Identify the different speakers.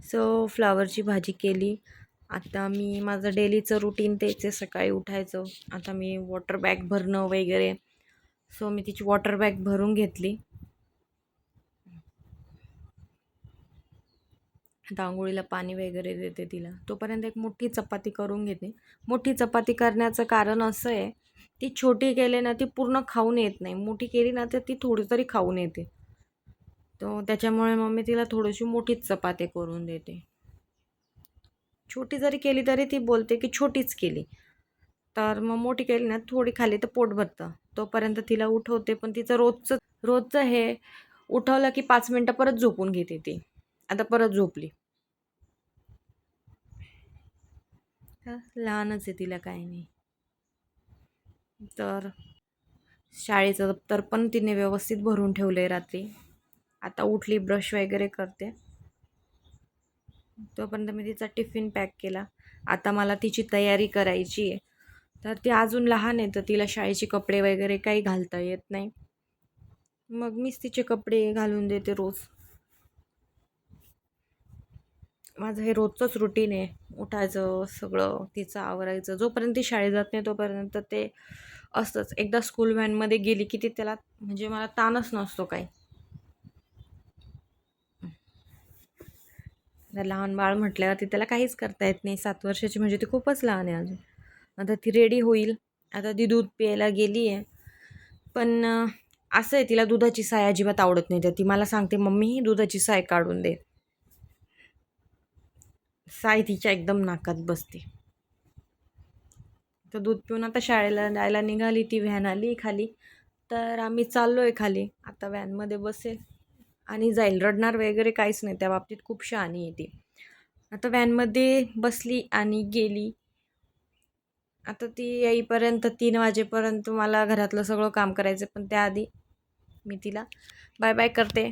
Speaker 1: So फ्लावरची भाजी केली. आता मी माझं डेलीचं रुटीन तेच आहे, सकाळी उठायचं. आता मी वॉटर बॅग भरणं वगैरे, सो मी तिची वॉटर बॅग भरून घेतली. आता आंघोळीला पाणी वगैरे देते तिला. तोपर्यंत एक मोठी चपाती करून घेते. मोठी चपाती करण्याचं कारण असं आहे, ती छोटी केली ना ती पूर्ण खाऊन येत नाही, मोठी केली ना तर ती थोडी तरी खाऊन येते. तो त्याच्यामुळे मग मी तिला थोडीशी मोठीच चपाती करून देते. छोटी जरी केली तरी ती बोलते की छोटीच केली. तर मग मोठी केली ना थोडी खाली तर पोट भरतं. तोपर्यंत तिला उठवते. पण तिचं रोजचं हे, उठवलं की 5 मिनटं परत झोपून घेते ती. आता परत झोपली. लहानच आहे, तिला काही नाही. तर शाळेचं दप्तर पण तिने व्यवस्थित भरून ठेवलं आहे रात्री. आता उठली, ब्रश वगैरे करते. तोपर्यंत मी तिचा टिफिन पॅक केला. आता मला तिची तयारी करायची आहे. तर ती अजून लहान आहे, तर तिला शाळेचे कपडे वगैरे काही घालता येत नाही. मग मीच तिचे कपडे घालून देते रोज. माझं हे रोजचंच रुटीन आहे. उठायचं, सगळं तिचं आवरायचं. जोपर्यंत ती शाळेत जात नाही तोपर्यंत ते असतंच. एकदा स्कूल व्हॅनमध्ये गेली की ती त्याला म्हणजे मला ताणच नसतो काही. लहान बाळ म्हटल्यावरती त्याला काहीच करता येत नाही. 7 वर्षाची म्हणजे ती खूपच लहान आहे अजून. आता ती रेडी होईल. आता ती दूध प्यायला गेली आहे. पण असं आहे, तिला दुधाची साय अजिबात आवडत नाही. तर ती मला सांगते, मम्मी दुधाची साय काढून दे. साय तिच्या एकदम नाकात बसते. तर दूध पिऊन आता शाळेला जायला निघाली. ती व्हॅन आली खाली, तर आम्ही चाललो आहे खाली. आता व्हॅनमध्ये बसेल आणि जाईल. रडणार वगैरे काहीच नाही, त्या बाबतीत खूप शहाणी आहे ती. आता व्हॅनमध्ये बसली आणि गेली. आता ती येईपर्यंत 3 वाजेपर्यंत मला घरातलं सगळं काम करायचं. पण त्याआधी मी तिला बाय बाय करते.